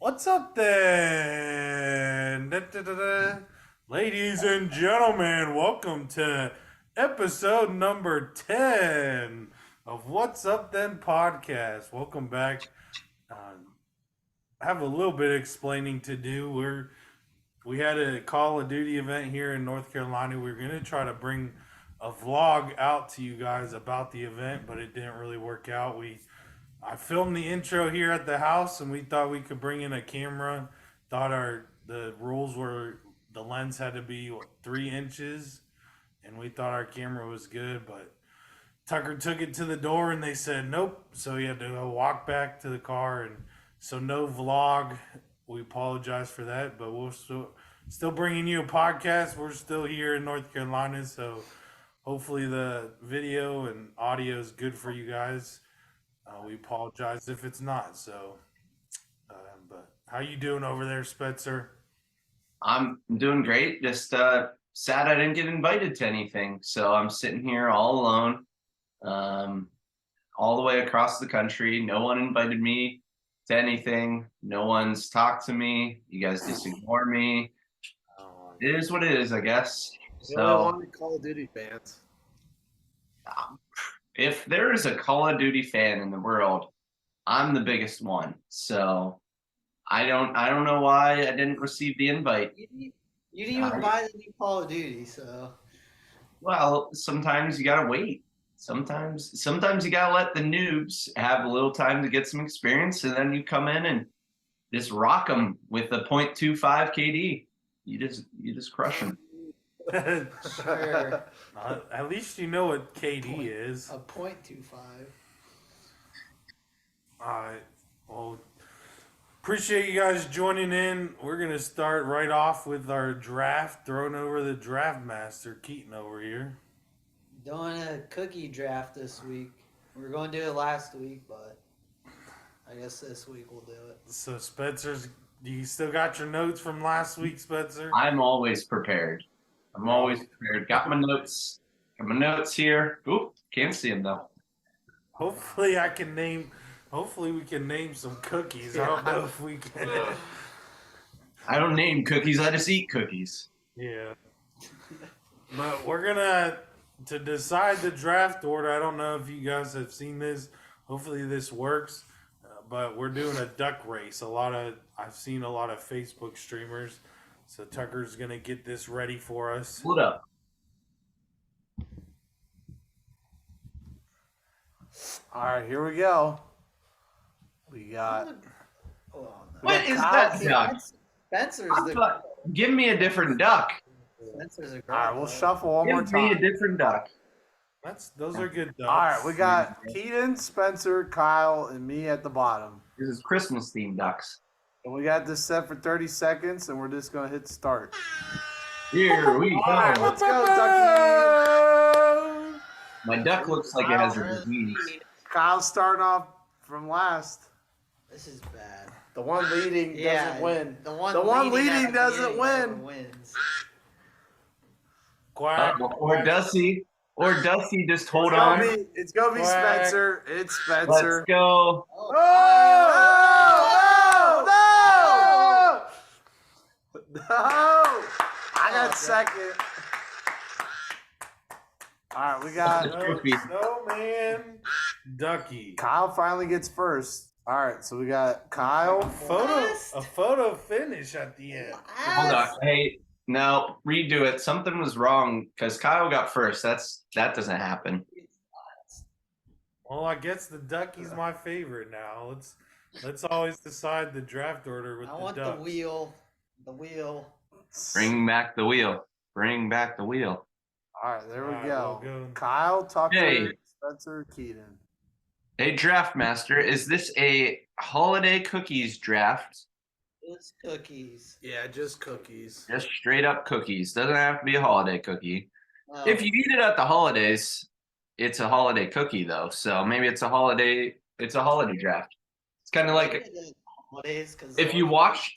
What's up then? Ladies and gentlemen, welcome to episode number 10 of What's Up Then podcast. Welcome back. I have a little bit of explaining to do. We had a Call of Duty event here in North Carolina. We are going to try to bring a vlog out to you guys about the event, but it didn't really work out. I filmed the intro here at the house, and we thought we could bring in a camera. Thought the rules were the lens had to be 3 inches, and we thought our camera was good. But Tucker took it to the door, and they said nope. So he had to go walk back to the car, and so no vlog. We apologize for that, but we'll still bringing you a podcast. We're still here in North Carolina, so hopefully the video and audio is good for you guys. We apologize if it's not. So, but how you doing over there, Spencer? I'm doing great. Just sad I didn't get invited to anything. So I'm sitting here all alone, all the way across the country. No one invited me to anything. No one's talked to me. You guys just ignore me. It is what it is, I guess. You only want Call of Duty fans. If there is a Call of Duty fan in the world, I'm the biggest one. So I don't know why I didn't receive the invite. You didn't even buy the new Call of Duty, so. Well, sometimes you gotta wait. Sometimes you gotta let the noobs have a little time to get some experience, and then you come in and just rock them with a .25 KD. You just crush them. Sure. At least you know what KD is. A .25. Well, appreciate you guys joining in. We're gonna start right off with our draft, throwing over the draft master, Keaton over here. Doing a cookie draft this week. We were going to do it last week, but I guess this week we'll do it. So do you still got your notes from last week, Spencer? I'm always prepared. Got my notes. Here. Oop, can't see them though. Hopefully we can name some cookies. I don't know if we can. I don't name cookies, I just eat cookies. Yeah. But we're to decide the draft order. I don't know if you guys have seen this. Hopefully this works. But we're doing a duck race. I've seen a lot of Facebook streamers. So Tucker's going to get this ready for us. Hold up. All right, here we go. We got. What is that duck? Spencer's Give me a different duck. Spencer's a All right, we'll shuffle one more Give me time. a different duck. Those are good ducks. All right, we got Keaton, Spencer, Kyle, and me at the bottom. This is Christmas themed ducks. And we got this set for 30 seconds, and we're just going to hit start. Here we go. All right, let's go, Ducky. My duck looks like it has a disease. Kyle's starting off from last. This is bad. The one leading doesn't win. The one leading doesn't win. Wins. Quack. Or does he? Or does he just hold on? It's going to be Quack. Spencer. It's Spencer. Let's go. Oh, no! I got second. All right, we got Snowman Ducky. Kyle finally gets first. All right, so we got Kyle. A photo finish at the end. Hold on. Hey, no, redo it. Something was wrong because Kyle got first. That doesn't happen. Well, I guess the Ducky's my favorite now. Let's always decide the draft order with I the want ducks. the wheel. The wheel. Bring back the wheel. Bring back the wheel. All right, there we All right, go. we'll go. Kyle, Tucker, Hey. Spencer, Keaton. Hey, Draft Master, is this a holiday cookies draft? It's cookies. Yeah, just cookies. Just straight up cookies. Doesn't have to be a holiday cookie. Oh. If you eat it at the holidays, it's a holiday cookie though. So maybe it's a holiday draft. It's kind of like holidays, if you watch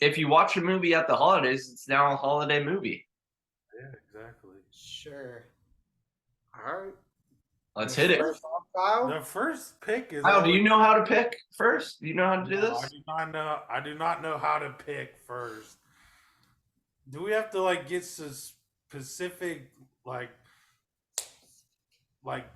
a movie at the holidays, it's now a holiday movie. Yeah, exactly. Sure. All right. Let's hit it. First off, Kyle? The first pick is. Kyle, do you know how to pick first? Do you know how to do No, this? I do not know. I do not know how to pick first. Do we have to like get specific like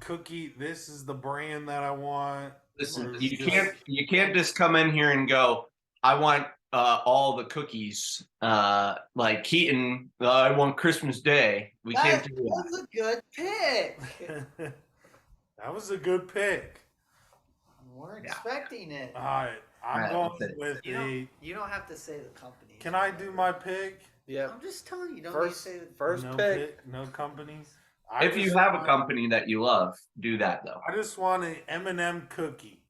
cookie? This is the brand that I want. Listen, Or is you it just- can't just come in here and go, I want all the cookies. Like Keaton, I want Christmas Day. We can't That do that. was a good pick. That was a good pick. We're Yeah. expecting it. All right, I'm All right, going that's it. with You don't have to say the company. Can I do my pick? Yep. I'm just telling you. You don't First, need to say the first no pick. no companies. If you have a company that you love, do that though. I just want an M&M cookie.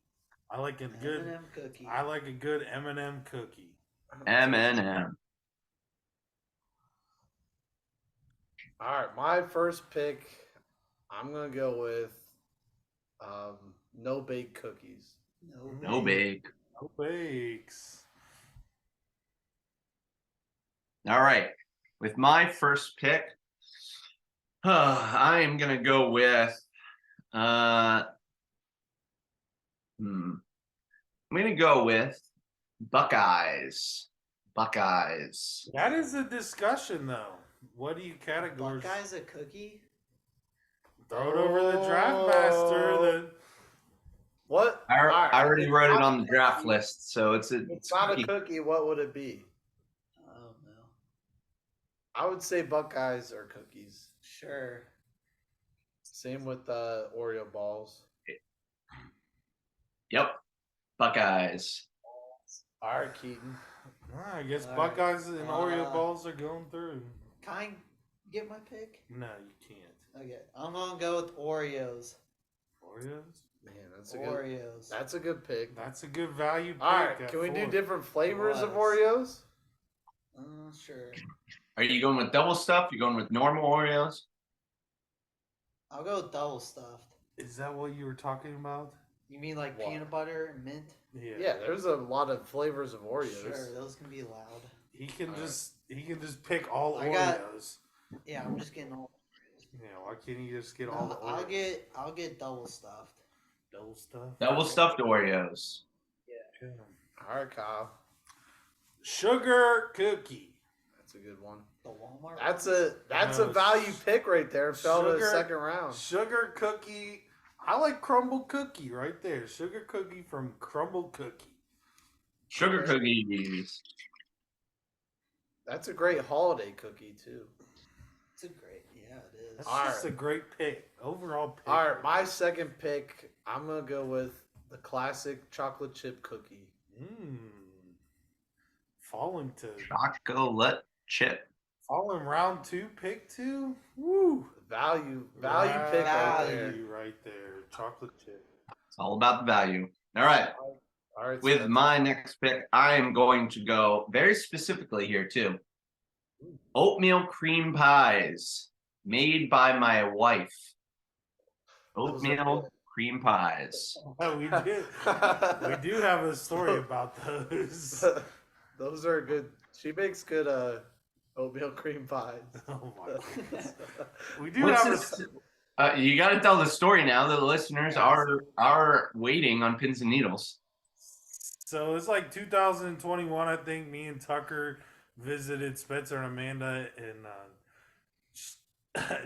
I like a good. M&M cookie. I like a good M&M cookie. M&M. All right, my first pick, I'm gonna go with no bake cookies. No bake. No bakes. All right. With my first pick, I am gonna go with I'm gonna go with Buckeyes. Buckeyes. That is a discussion, though. What do you categorize? Buckeyes a cookie? Throw it over the draft master. The What? I already It's wrote it not on the a draft cookie. list, so it's It's not a cookie. What would it be? I don't know. I would say Buckeyes are cookies. Sure. Same with Oreo balls. Yep. Buckeyes. All right, Keaton. I guess All right. Buckeyes and Oreo Uh, balls are going through. Can I get my pick? No, you can't. Okay. I'm gonna go with Oreos. Oreos? Man, that's a good. Oreos. That's a good pick. That's a good value pick. All right, at can we do 4. different flavors of Was. Oreos? Sure. Are you going with double stuff? You going with normal Oreos? I'll go with double stuffed. Is that what you were talking about? You mean like What? peanut butter and mint? Yeah, there's a lot of flavors of Oreos. Sure, those can be loud. He can All just pick all I got- Oreos. Yeah, I'm just getting all. Yeah, why can't he just get all the Oreos? I'll get double stuffed. double stuff. Double stuffed Oreos. Yeah. All right, Kyle. Sugar cookie. That's a good one. The Walmart. That's ones? a value pick right there. Fell to the Sugar- second round. Sugar cookie. I like crumble cookie right there. Sugar cookie from Crumble Cookie. Sugar cookies. That's a great holiday cookie too. It's a great. Yeah, it is. That's All just right. a great pick. Overall pick. All right, my second pick, I'm gonna go with the classic chocolate chip cookie. Falling to Chocolate chip. falling round 2, pick 2. Woo. Value pick right there. Value right there. Chocolate chip. It's all about the value. All right. All right, so With that's- my next pick, I am going to go very specifically here too. Oatmeal cream pies made by my wife. Those are Oatmeal good. cream pies. Oh, we do have a story about those. Those are good. She makes good oatmeal cream pies. Oh my goodness. We do What's have this? You got to tell the story now. The listeners are waiting on pins and needles. So it's like 2021, I think. Me and Tucker visited Spencer and Amanda, and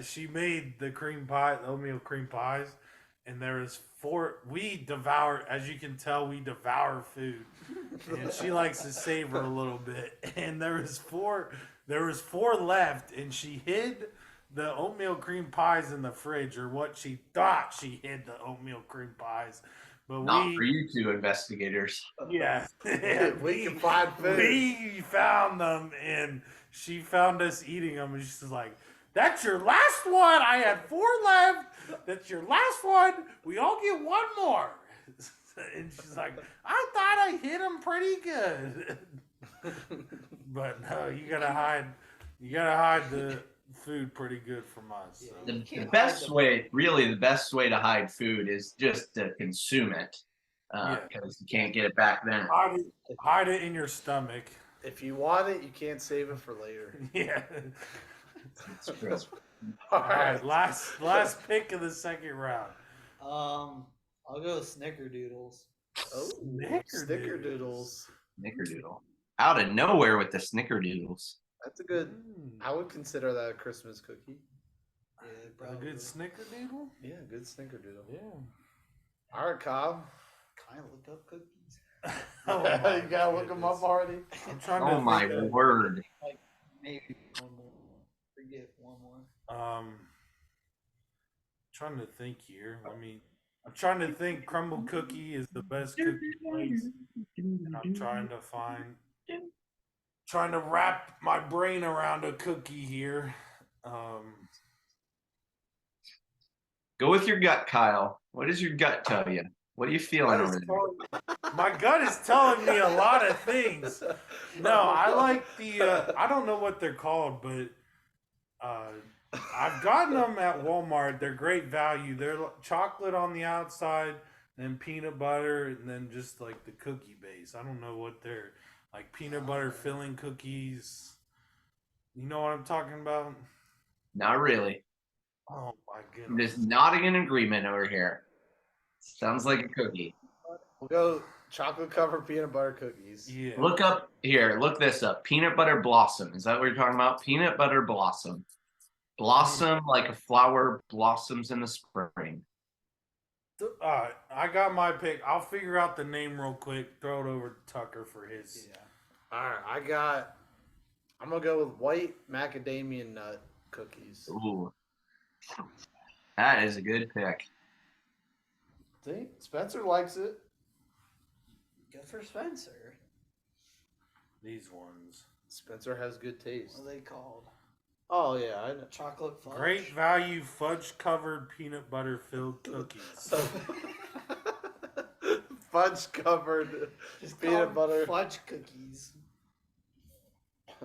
she made the cream pie, the oatmeal cream pies, and there was 4. We devour, as you can tell, we devour food, and she likes to savor a little bit. And there was 4 left, and she hid the oatmeal cream pies in the fridge, or what she thought she hid the oatmeal cream pies. But Not for you two investigators. yeah, we can find food. We found them, and she found us eating them, and she's like, "That's your last one. I had 4 left. That's your last one. We all get 1 more." And she's like, "I thought I hit them pretty good." But no, you gotta hide the food pretty good from us. So. Yeah. The best way, really, the best way to hide food is just to consume it, because you can't get it back then. Hide it in your stomach. If you want it, you can't save it for later. Yeah. All All right, last pick of the second round. I'll go with Snickerdoodles. Oh, Snickerdoodles. Snickerdoodle. Out of nowhere with the Snickerdoodles. That's a good. Mm. I would consider that a Christmas cookie. Yeah, A probably. good snickerdoodle? Yeah, good snickerdoodle. Yeah. All right, Kyle. Kind of look up cookies. Oh my You gotta look them up goodness. already. I'm trying Oh to my think of- word. Maybe one more. Forget one more. Trying to think here. I'm trying to think crumble cookie is the best cookie place. And I'm trying to wrap my brain around a cookie here. Go with your gut, Kyle. What does your gut tell you? What are you feeling That over is there? My gut is telling me a lot of things. No, I like the I don't know what they're called, but I've gotten them at Walmart. They're great value. They're chocolate on the outside, then peanut butter, and then just like the cookie base. I don't know what they're like, peanut butter filling cookies. You know what I'm talking about? Not really. Oh my I'm goodness. just nodding in agreement over here. Sounds like a cookie. We'll go chocolate covered peanut butter cookies. Yeah. Look up here. Look this up. Peanut butter blossom. Is that what you're talking about? Peanut butter blossom. Blossom like a flower blossoms in the spring. I got my pick. I'll figure out the name real quick. Throw it over to Tucker for his. Yeah. All right, I'm gonna go with white macadamia nut cookies. Ooh. That is a good pick. See, Spencer likes it. Good for Spencer. These ones. Spencer has good taste. What are they called? Oh yeah, I know. Chocolate fudge. Great value fudge covered peanut butter filled cookies. Fudge covered Just peanut call them butter. fudge cookies.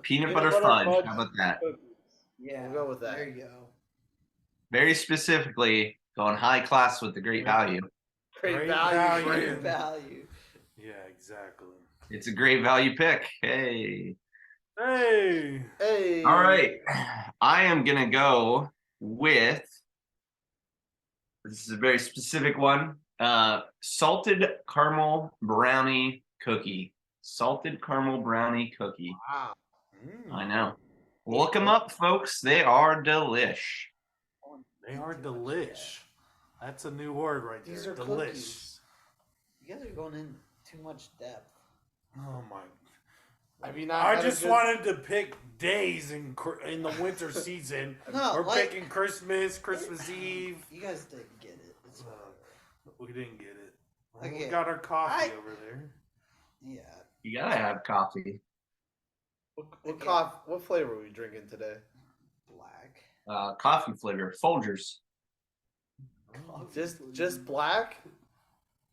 Peanut butter fudge. How about that? cookies. Yeah. We'll go with that. There you go. Very specifically going high class with the great value. Great Great value. value. Great Great value. Yeah, exactly. It's a great value pick. Hey. Hey. Hey. All right. I am going to go with, this is a very specific one, salted caramel brownie cookie. Salted caramel brownie cookie. Wow. I know. Look them up, folks. They are delish. They are delish. That's a new word right These there. are Delish. cookies. You guys are going in too much depth. Oh my. I mean, I just wanted to pick days in the winter season. No, We're like, picking Christmas Eve. you guys didn't get it. It's We didn't get it. Well, we Okay, got our coffee over there. yeah. You got to have coffee. What flavor are we drinking today? Black. Coffee flavor. Folgers. Coffee Just black?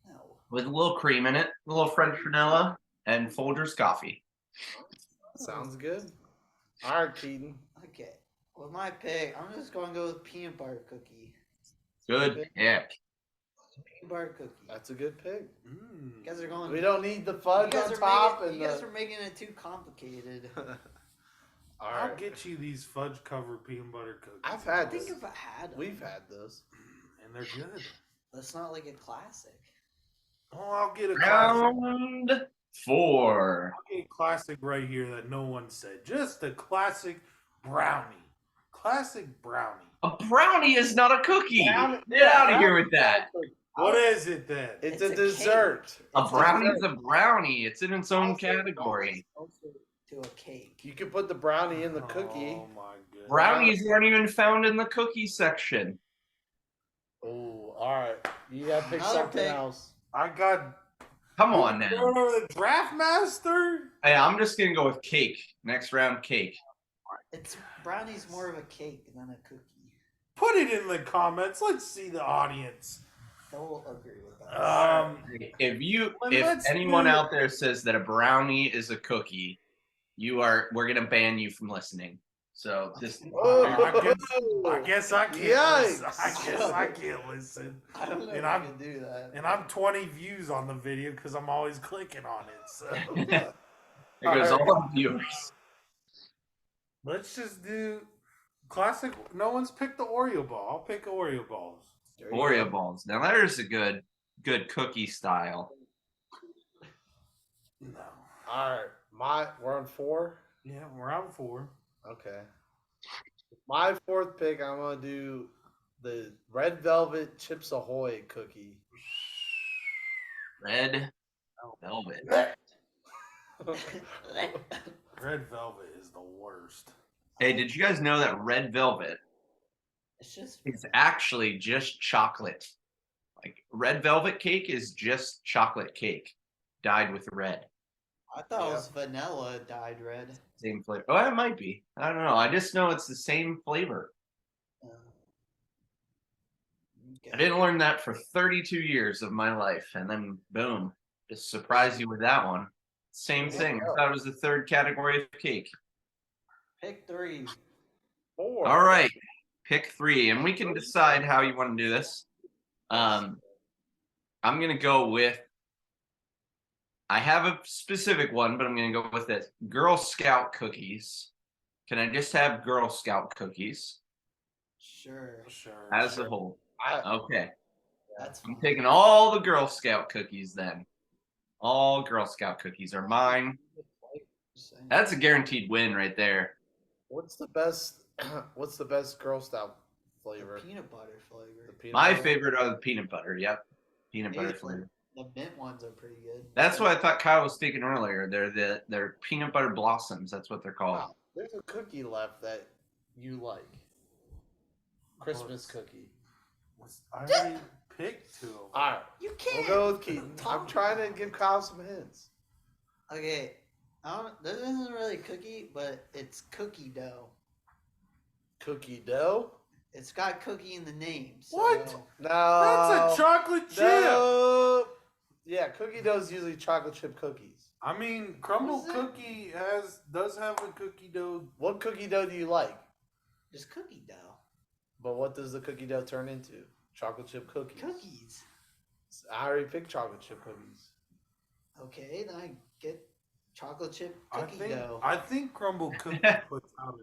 No. With a little cream in it. A little French vanilla. And Folgers coffee. Sounds good. All right, Keaton. Okay. With my pick, I'm just going to go with peanut butter cookie. Good pick. Peanut butter cookie. That's a good pick. Mm. You guys are going. We don't need the You fudge guys on are top. making, And you guys the... are making it too complicated. All I'll right. get you these fudge covered peanut butter cookies. I've I had think this. if I had them, We've had those. And they're good. that's not like a classic. Oh, I'll get a classic. Round 4. I'll get a classic right here that no one said. Just a classic brownie. Classic brownie. A brownie is not a cookie. Brownie- Get out of here with that. What is it then? It's It's a a dessert. A It's brownie's dessert. a brownie. It's in its own Also- category. Also to a cake. You can put the brownie in the cookie. Oh my goodness. Brownies aren't even found in the cookie section. Oh, all right. You gotta pick Another something pick. else. I got. Come on Going now. over the draft master. Hey, I'm just gonna go with cake. Next round, cake. It's brownie's more of a cake than a cookie. Put it in the comments. Let's see the audience. They'll agree with that. If let's anyone do- out there says that a brownie is a cookie, we're gonna ban you from listening. So just Oh, I guess I can't. Yikes. Listen. I guess I can't listen. I don't know And if I'm- you can do that. And I'm 20 views on the video because I'm always clicking on it. So there goes all the viewers. let's just do classic. No one's picked the Oreo ball. I'll pick Oreo balls. There you Oreo go. balls. Now there's a good cookie style. No. All right, we're on 4. Yeah, we're on 4. Okay. My 4th pick, I'm gonna do the Red Velvet Chips Ahoy cookie. Red velvet. Red Velvet is the worst. Hey, did you guys know that red velvet It's just is actually just chocolate? Like red velvet cake is just chocolate cake dyed with red. I thought it was vanilla dyed red. Same flavor. Oh, it might be. I don't know. I just know it's the same flavor. I didn't learn that for 32 years of my life, and then boom, just surprise you with that one. Same thing. I thought it was the third category of cake. Pick 3. 4. All right, pick 3, and we can decide how you want to do this. I'm gonna go with. I have a specific one, but I'm gonna go with it. Girl Scout cookies. Can I just have Girl Scout cookies Sure. Sure. as a whole? Okay, That's I'm fine. taking all the Girl Scout cookies then. All Girl Scout cookies are mine. That's a guaranteed win right there. What's the best? What's the best Girl Scout flavor? The peanut butter flavor. The peanut My butter? favorite are the peanut butter. Yep, peanut butter Maybe flavor. The mint ones are pretty good. That's what I thought Kyle was speaking earlier. They're peanut butter blossoms. That's what they're called. Wow, there's a cookie left that you like. Christmas cookie. I already picked 2 of them. All right, You we'll can't. go with Keaton. I'm trying to give Kyle some hints. Okay. This isn't really cookie, but it's cookie dough. Cookie dough? It's got cookie in the name. So What? No. That's a chocolate chip. No. Yeah, cookie dough is usually chocolate chip cookies. I mean, crumble What is it? cookie does have a cookie dough. What cookie dough do you like? Just cookie dough. But what does the cookie dough turn into? Chocolate chip cookies. Cookies. I already picked chocolate chip cookies. Okay, then I get chocolate chip cookie dough. I think crumble cookie puts out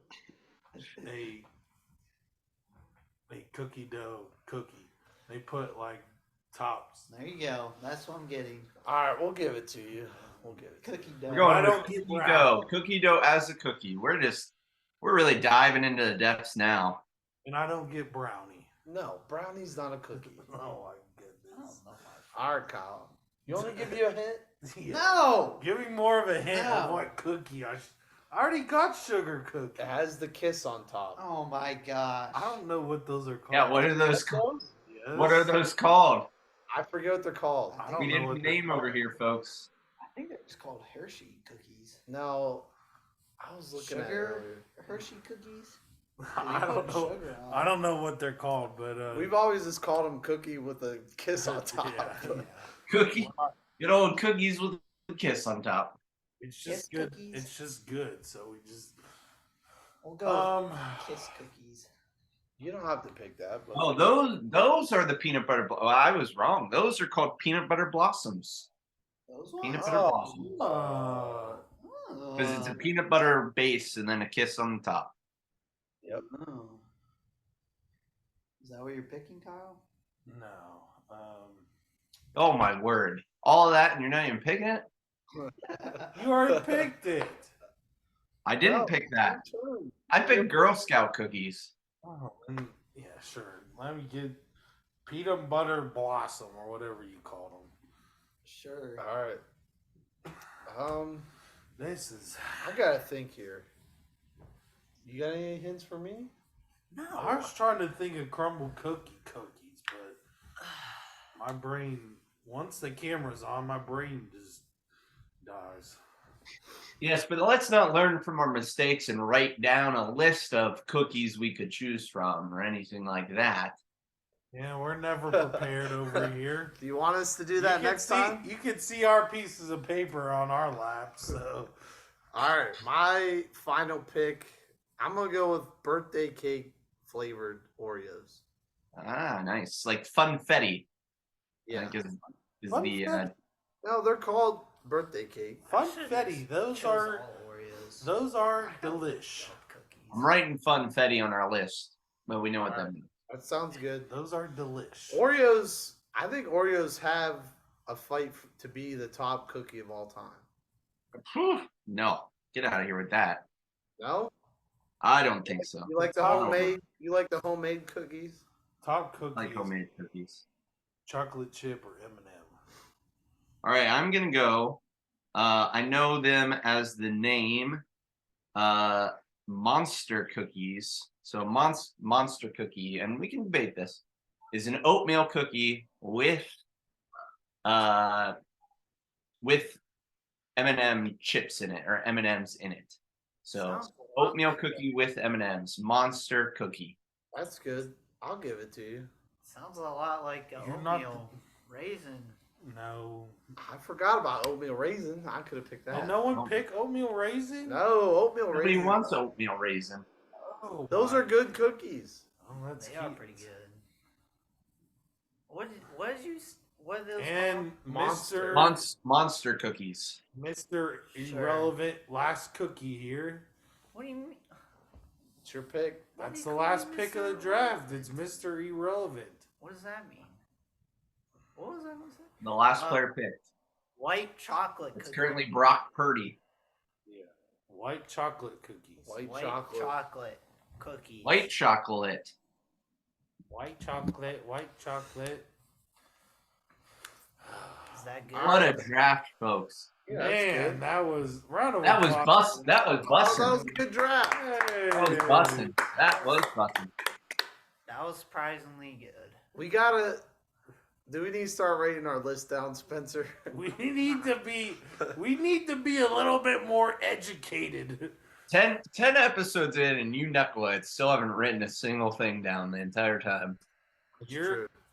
a cookie dough cookie. They put like tops. There you go. That's what I'm getting. All right, we'll give it to you. We'll give it to you. Cookie dough. We're going I with don't get cookie brown. dough. Cookie dough as a cookie. We're really diving into the depths now. And I don't get brownie. No, brownie's not a cookie. Oh my I don't goodness. know. All right, Kyle. You want me to give you a hint? Yeah. No. Give me more of a hint of No. what cookie I already got sugar cookie. It has the kiss on top. Oh my gosh. I don't know what those are called. Yeah, what are those Like called? those? Yes. What are those called? I forget what they're called. I don't We know didn't what they're name called. over here, folks. I think they're just called Hershey cookies. No, I was looking at it Sugar earlier. Hershey cookies? I don't Put know. sugar on I don't know what they're called, but We've always just called them cookie with a kiss on top. Yeah. Cookie. Good old cookies with a kiss on top. It's just Kiss good. cookies? It's just good. So we just We'll go kiss cookies. You don't have to pick that. But Oh, those are the peanut butter. Oh, I was wrong. Those are called peanut butter blossoms. Those Peanut ones? butter Oh. blossoms. Oh. Because it's a peanut butter base and then a kiss on the top. Oh. Is that what you're picking, Kyle? no. Oh my word! All of that and you're not even picking it. You already picked it. I didn't No, pick that. your turn. I picked Girl Scout cookies. Oh, yeah, sure. Let me get peanut butter blossom or whatever you call them. Sure. All right. This is. I gotta think here. You got any hints for me? No. I was trying to think of crumble cookies, but my brain. Once the camera's on, my brain just dies. Yes, but let's not learn from our mistakes and write down a list of cookies we could choose from or anything like that. Yeah, we're never prepared over here. Do you want us to do that You can next see- time? You can see our pieces of paper on our laps. So All right, my final pick. I'm gonna go with birthday cake flavored Oreos. Ah, nice. Like funfetti. Yeah. I think is the Funfetti. No, they're called birthday cake. funfetti, those Chose are all Oreos. those are delish. Cookies. I'm writing funfetti on our list, but we know what that Alright. means. That sounds good. Those are delish. Oreos. I think Oreos have a fight to be the top cookie of all time. No, get out of here with that. No, I don't think so. you like the Top- homemade. You like the homemade cookies. Top I cookies. like homemade cookies. Chocolate chip or M&M. All right, I'm gonna go. I know them as the name Monster Cookies. So Monster Cookie, and we can debate this, is an oatmeal cookie with M&M chips in it or M&Ms in it. So Sounds oatmeal cookie with M&Ms, Monster Cookie. That's good. I'll give it to you. Sounds a lot like You're oatmeal raisin. No. I forgot about oatmeal raisin. I could have picked that. And no one pick oatmeal raisin? No, oatmeal Nobody raisin. wants oatmeal raisin. Oh, Those my- are good cookies. Oh, that's They are cute. pretty good. What did you? What are those And Monster. Monster Cookies. Mr. Sure. Irrelevant last cookie here. called? What do you mean? It's your pick. Why That's do the you call last me pick of Mr. the draft. Irrelevant? It's Mr. Irrelevant. What does that mean? What was that? The last Oh. player picked. White chocolate. It's cookie. currently Brock Purdy. Yeah. White chocolate cookies. White White chocolate. chocolate cookies. White chocolate. White chocolate. White chocolate. Is that good? What a draft, folks. Yeah, that's Man, good. that was round of That was applause. bust. That was Oh, that was busting. a good draft. Hey. That was busting. That was busting. That was surprisingly good. We gotta. Do we need to start writing our list down, Spencer? We need to be a little bit more educated. 10 episodes in, and you knuckleheads still haven't written a single thing down the entire time.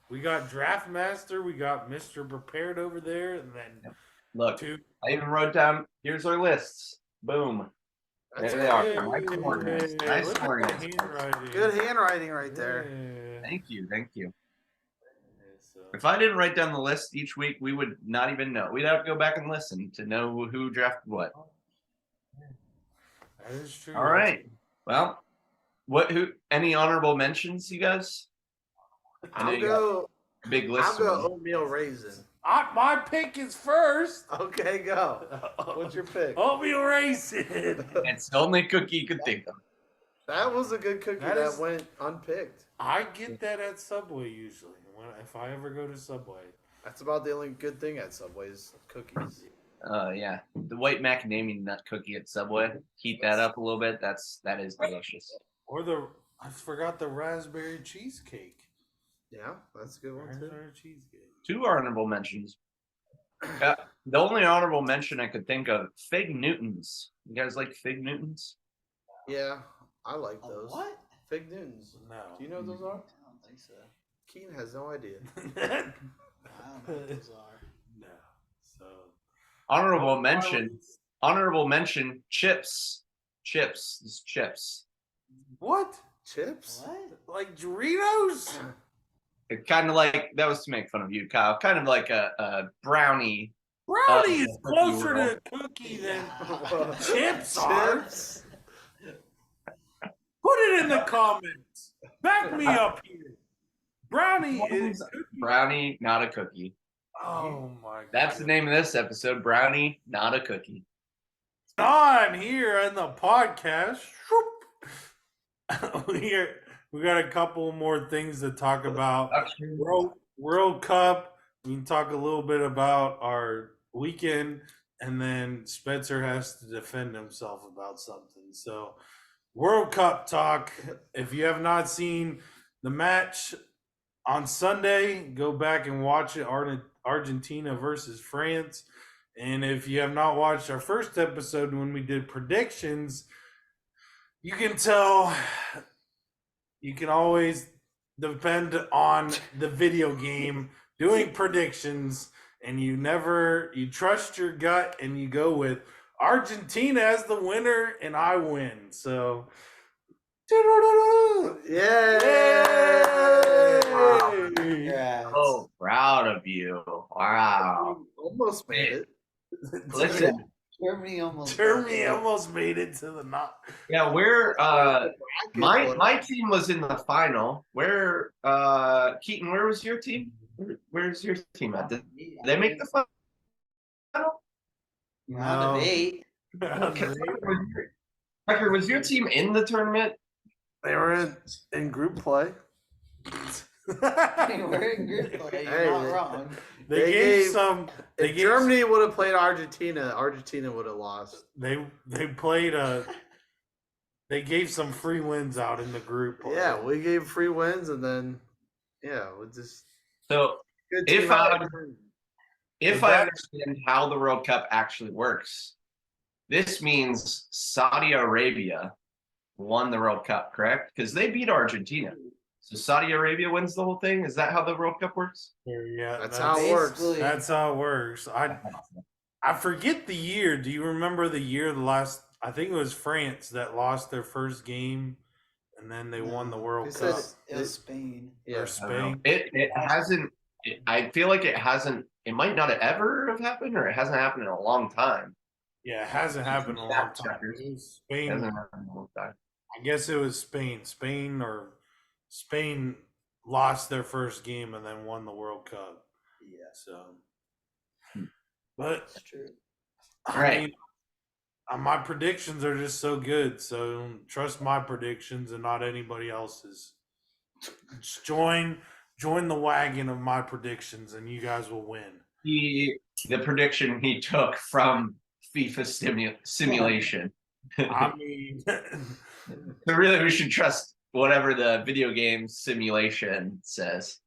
We got Draft Master, we got Mr. Prepared over there, and then Look, two. I even wrote down, here's our lists. Boom. That's There they are. good. Nice organized. Hey, Nice look at the organized. handwriting. Good handwriting right there. Yeah. Thank you. Thank you. So, If I didn't write down the list each week, we would not even know. We'd have to go back and listen to know who drafted what. that is true. All right. Well, any honorable mentions, you guys? I know I'll you got go. a big I'll list. go of them. oatmeal raisin. My pick is first. Okay, go. What's your pick? Oatmeal raisin. It's the only cookie you could think of. That was a good cookie That that is- went unpicked. I get that at Subway usually. If I ever go to Subway. That's about the only good thing at Subway's cookies. Yeah, the white macadamia nut cookie at Subway. Heat that up a little bit. That is delicious. Or I forgot the raspberry cheesecake. Yeah, that's a good one too. Raspberry cheesecake. 2 honorable mentions. The only honorable mention I could think of: Fig Newtons. You guys like Fig Newtons? Yeah, I like A those. what? Fig Newtons. No. Do you know what those are? I don't think so. Keen has no idea. I don't know what those are. No. So Honorable mention. Honorable mention. Chips. Chips. It's chips. What? Chips? What? Like Doritos? It kind of like that was to make fun of you, Kyle. Kind of like a brownie. Brownie is Cookie closer roll. to cookie than chips are. Chips? Put it in the comments. Back me up here. Brownie is cookie. Brownie, not a cookie. Oh my god. That's the name of this episode. Brownie, not a cookie. On here in the podcast. we got a couple more things to talk about. World Cup. We can talk a little bit about our weekend, and then Spencer has to defend himself about something. So, World Cup talk. If you have not seen the match on Sunday, go back and watch it. Argentina versus France. And if you have not watched our first episode when we did predictions, you can tell you can always depend on the video game doing predictions, and you trust your gut and you go with Argentina as the winner and I win. So Yay! Congrats. Oh, proud of you. Wow. Almost made it. Listen, Germany almost. Germany almost made it to the knock. Yeah, we're Bracket, but- my team was in the final. Where Keaton, where was your team? Where's your team at? Did they make the final? Round of 8. Tucker, was your team in the tournament? They were in group play. We're in group play. You're Hey, not wrong. They They gave gave- some. They If gave Germany would have played Argentina would have lost. They played They gave some free wins out in the group. play. Yeah, we gave free wins, and then we just So good If team out I- of the tournament. if I understand how the World Cup actually works, this means Saudi Arabia won the World Cup, correct? Because they beat Argentina. So Saudi Arabia wins the whole thing. Is that how the World Cup works? Yeah, That's how it works. Basically, That's how it works. I forget the year. Do you remember the year the last? I think it was France that lost their first game, and then they won the World They Cup. said- it was Spain. Yeah, Or I don't know. Spain. It hasn't. I feel like it hasn't. It might not have ever have happened, or it hasn't happened in a long time. Yeah, it hasn't happened in a long time. Checkers. It was It Spain. hasn't happened in a long time. I guess it was Spain. Spain lost their first game and then won the World Cup. Yeah, So, but that's true. I Right. mean, my predictions are just so good. So trust my predictions and not anybody else's. Just join the wagon of my predictions, and you guys will win. The prediction he took from FIFA simulation. I mean, So really, we should trust whatever the video game simulation says.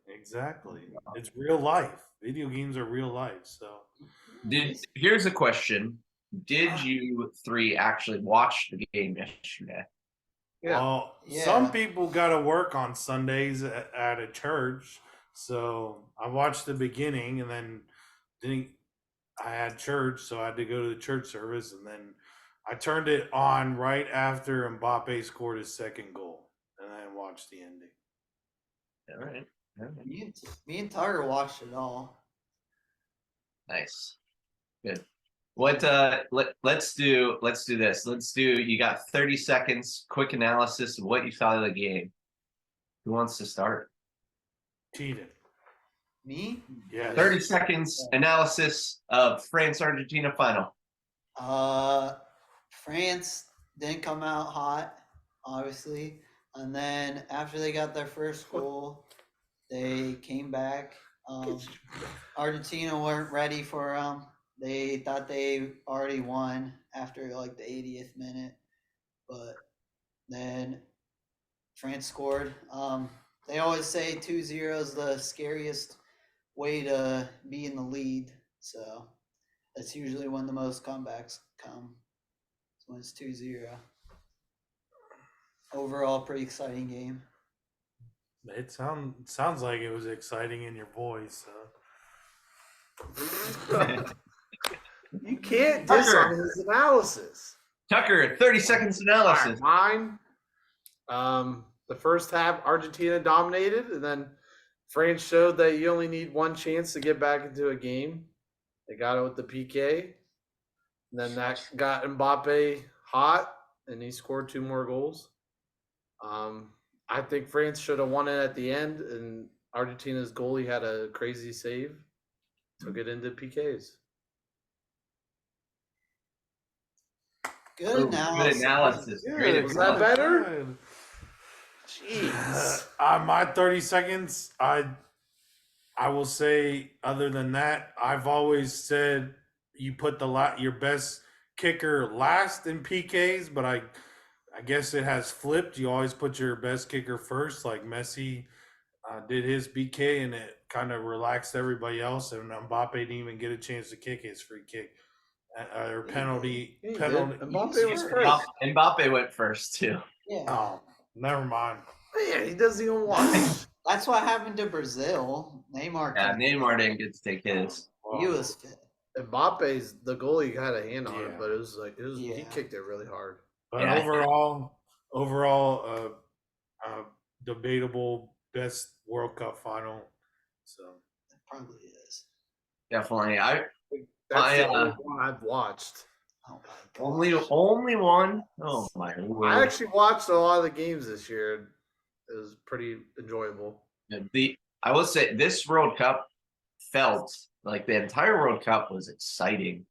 exactly. It's real life. Video games are real life. So Here's a question: did you three actually watch the game yesterday? Yeah. well, Yeah. some people got to work on Sundays at a church. So I watched the beginning, and then I had church, so I had to go to the church service, and then I turned it on right after Mbappe scored his second goal, and then watched the ending. All right. Me and Tucker watched it all. Nice. Good. What let's do this. You got 30 seconds, quick analysis of what you thought of the game. Who wants to start? Cheated. Me? Yeah. 30 seconds analysis of France-Argentina final. France didn't come out hot, obviously, and then after they got their first goal, they came back. Argentina weren't ready for them. They thought they already won after like the 80th minute, but then France scored. They always say 2-0 is the scariest way to be in the lead, so that's usually when the most comebacks come. So when it's 2-0. Overall, pretty exciting game. It sounds like it was exciting in your voice. You can't diss Tucker. on his analysis. Tucker, 30 seconds analysis. Mine. The first half, Argentina dominated, and then France showed that you only need one chance to get back into a game. They got it with the PK. And then that got Mbappe hot, and he scored 2 more goals. I think France should have won it at the end, and Argentina's goalie had a crazy save, took it into PKs. Good analysis. Good analysis. Yeah, Great was analysis. that better? Jeez. My 30 seconds, I will say, other than that, I've always said you put your best kicker last in PKs, but I guess it has flipped. You always put your best kicker first, like Messi did his BK, and it kind of relaxed everybody else, and Mbappe didn't even get a chance to kick his free kick or penalty. He did. Penalty. Mbappe was first. Mbappe went first too. Yeah. Oh, never mind. Man, he doesn't even watch. That's what happened to Brazil. Neymar. Yeah, took Neymar didn't get to take his. it. He was fit. Mbappe's the goalie had a hand on Yeah. it, but it was he Yeah. kicked it really hard. But Yeah. overall, debatable best World Cup final. So It probably is. Definitely. That's I the only one I've watched. Oh my gosh. only one. Oh my word! I actually watched a lot of the games this year. And it was pretty enjoyable. I will say this World Cup felt like the entire World Cup was exciting.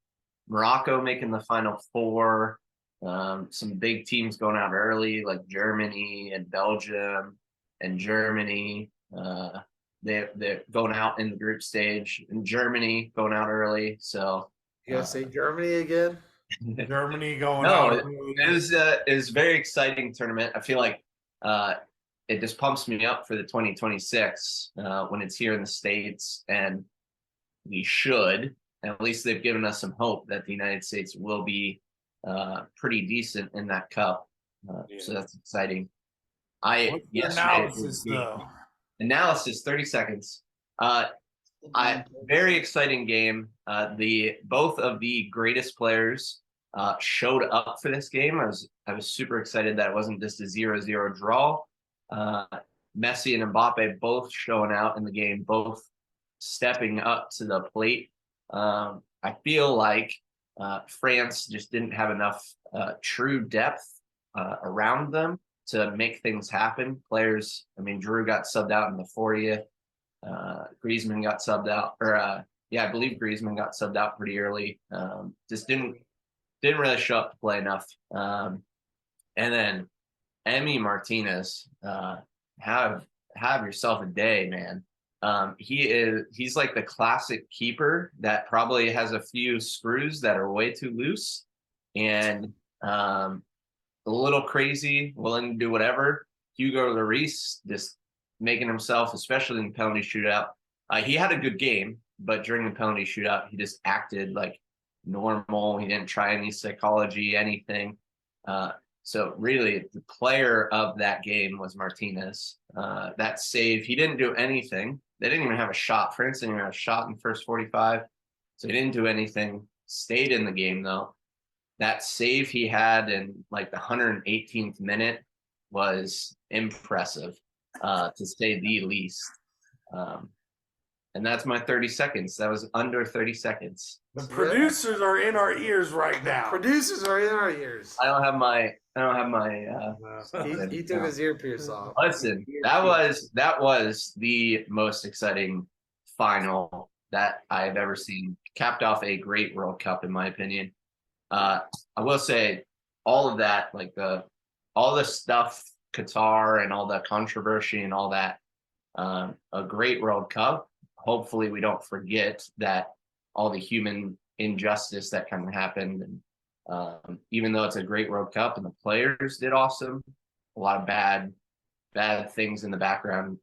Morocco making the final four, some big teams going out early like Germany and Belgium and Germany. They're going out in the group stage, and Germany going out early. So You guys say Germany again? Germany going no, out. it was a very exciting tournament. I feel like it just pumps me up for the 2026 when it's here in the States, and we should. At least they've given us some hope that the United States will be pretty decent in that cup. So that's exciting. What's your Yesterday analysis, though? analysis 30 seconds. Very exciting game. The both of the greatest players showed up for this game. I was super excited that it wasn't just a 0-0 draw. Messi and Mbappe both showing out in the game, both stepping up to the plate. I feel like France just didn't have enough true depth around them to make things happen. Players, I mean, Drew got subbed out in the 40th. Griezmann got subbed out, or I believe Griezmann got subbed out pretty early. Just didn't really show up to play enough. And then Emi Martinez, have yourself a day, man. He's like the classic keeper that probably has a few screws that are way too loose, and a little crazy, willing to do whatever. Hugo Lloris just making himself, especially in the penalty shootout. He had a good game, but during the penalty shootout, he just acted like normal. He didn't try any psychology, anything. So really, the player of that game was Martinez. That save, he didn't do anything. They didn't even have a shot. France didn't even have a shot in the first 45. So he didn't do anything. Stayed in the game, though. That save he had in like the 118th minute was impressive, to say the least. And that's my 30 seconds. That was under 30 seconds. The producers are in our ears right now. Producers are in our ears. I don't have my. He took his earpiece off. Listen, that was the most exciting final that I've ever seen. Capped off a great World Cup, in my opinion. I will say, all of that, like all the stuff, Qatar and all the controversy and all that, a great World Cup. Hopefully, we don't forget that all the human injustice that kind of happened, and even though it's a great World Cup and the players did awesome, a lot of bad things in the background,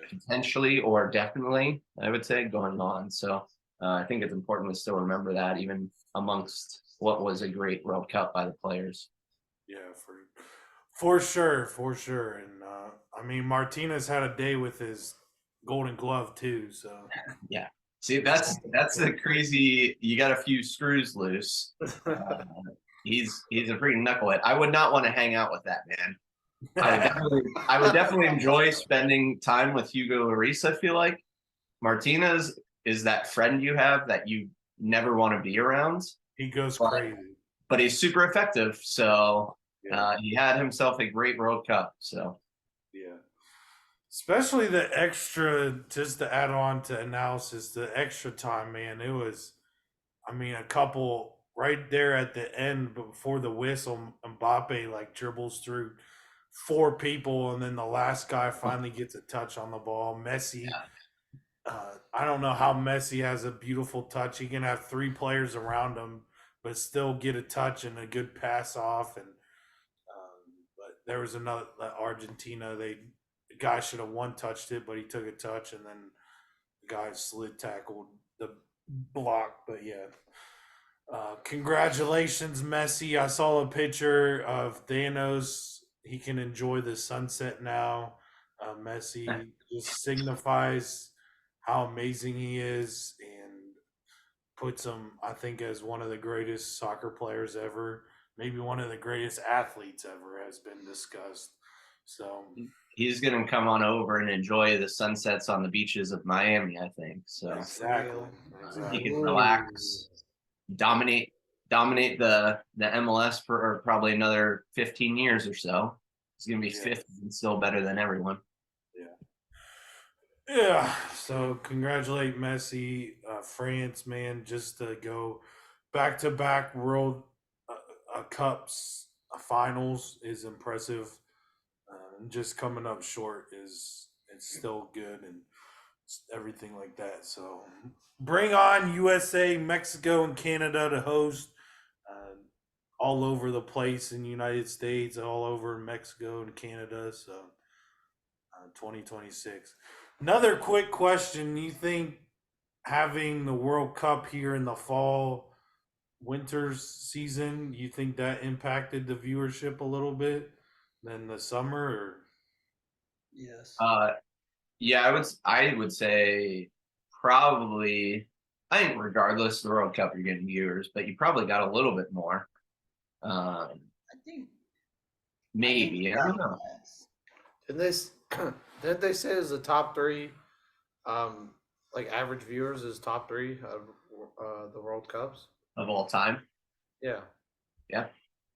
potentially or definitely, I would say, going on. So I think it's important to still remember that, even amongst what was a great World Cup by the players. Yeah, for sure. And I mean, Martinez had a day with his Golden Glove too. So yeah. See, that's the crazy. You got a few screws loose. He's a freaking knucklehead. I would not want to hang out with that man. I would definitely enjoy spending time with Hugo Lloris. I feel like Martinez is that friend you have that you never want to be around. He goes crazy, but he's super effective. So he had himself a great World Cup. So yeah. Especially the extra, just to add on to analysis, the extra time, man. It was, I mean, a couple right there at the end before the whistle. Mbappe like dribbles through 4 people, and then the last guy finally gets a touch on the ball. Messi, I don't know how Messi has a beautiful touch. He can have 3 players around him, but still get a touch and a good pass off. And but there was another Argentina. The guy should have one-touched it, but he took a touch, and then the guy slid tackled the block. But yeah, congratulations, Messi. I saw a picture of Thanos. He can enjoy the sunset now. Messi just signifies how amazing he is and puts him, I think, as one of the greatest soccer players ever. Maybe one of the greatest athletes ever has been discussed. So He's going to come on over and enjoy the sunsets on the beaches of Miami, I think. So exactly. he can Ooh. relax, dominate the MLS for probably another 15 years or so. He's going to be fifth and still better than everyone. Yeah. So congratulate Messi, France, man, just to go back to back World Cups finals is impressive. Just coming up short is it's still good and everything like that. So bring on USA, Mexico, and Canada to host. All over the place in the United States, all over Mexico and Canada. So 2026. Another quick question. You think having the World Cup here in the fall, winter season, you think that impacted the viewership a little bit than the summer? Or? Yes. Yeah, I would say probably. I think regardless of the World Cup, you're getting viewers, but you probably got a little bit more. I think Maybe I don't know. less. Didn't they say it's the top three, like average viewers is top three of the World Cups? Of all time. Yeah. Yeah,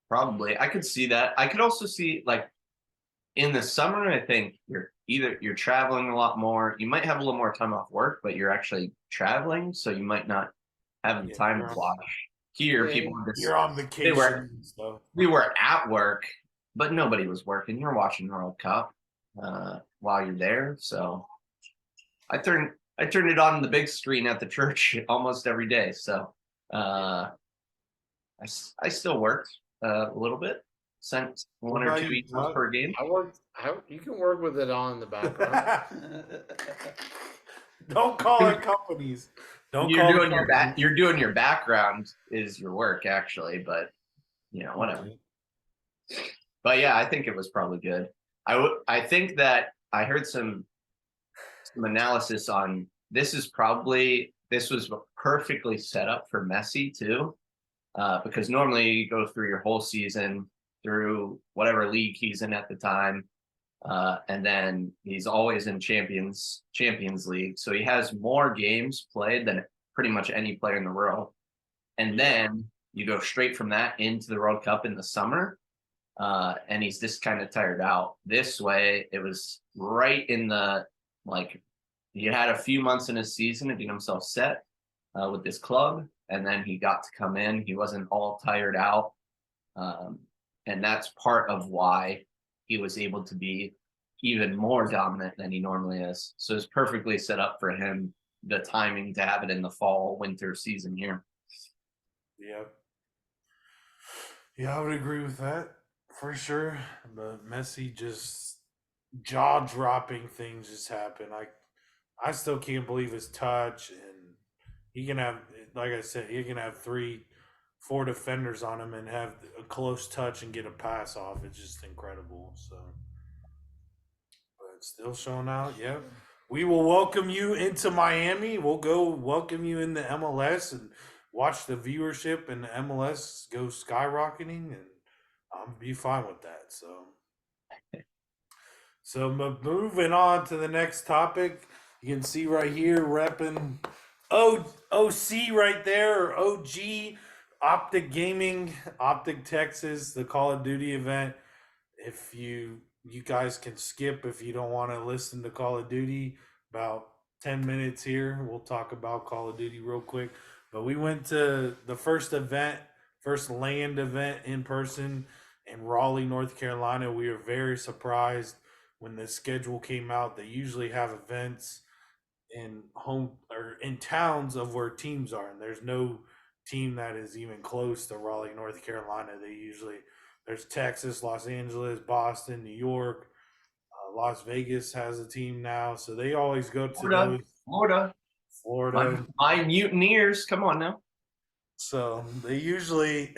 probably. I could see that. I could also see like in the summer, I think you're traveling a lot more. You might have a little more time off work, but you're actually traveling, so you might not have the time to watch. Here, Yeah, people just You're on vacation and stuff. we were at work, but nobody was working. You're watching the World Cup while you're there. So I turned it on the big screen at the church almost every day. So I still worked a little bit, sent one or two emails per game. You can work with it on in the background. Don't call it companies. You're doing your background is your work actually, but whatever. But yeah, I think it was probably good. I think that I heard some analysis on this was perfectly set up for Messi too, because normally you go through your whole season through whatever league he's in at the time, and then he's always in Champions League, so he has more games played than pretty much any player in the world. And then you go straight from that into the World Cup in the summer, and he's just kind of tired out. This way, it was right in the he had a few months in his season to get himself set with this club, and then he got to come in. He wasn't all tired out, and that's part of why he was able to be even more dominant than he normally is. So it's perfectly set up for him, the timing to have it in the fall winter season here. Yeah, I would agree with that for sure. But Messi just jaw-dropping things just happen. I still can't believe his touch, and he can have, like I said, he can have 3-4 defenders on him and have a close touch and get a pass off. It's just incredible. So, but still showing out. Yep. We will welcome you into Miami. We'll go welcome you in the MLS and watch the viewership and the MLS go skyrocketing, and I'll be fine with that. So moving on to the next topic, you can see right here repping OC right there, or OG, Optic Gaming, Optic Texas, the Call of Duty event. If you guys can skip if you don't want to listen to Call of Duty, about 10 minutes here. We'll talk about Call of Duty real quick. But we went to the first land event in person in Raleigh, North Carolina. We were very surprised when the schedule came out. They usually have events in home or in towns of where teams are, and there's no team that is even close to Raleigh, North Carolina. There's Texas, Los Angeles, Boston, New York, Las Vegas has a team now, so they always go to Florida. My Mutineers, come on now. So they usually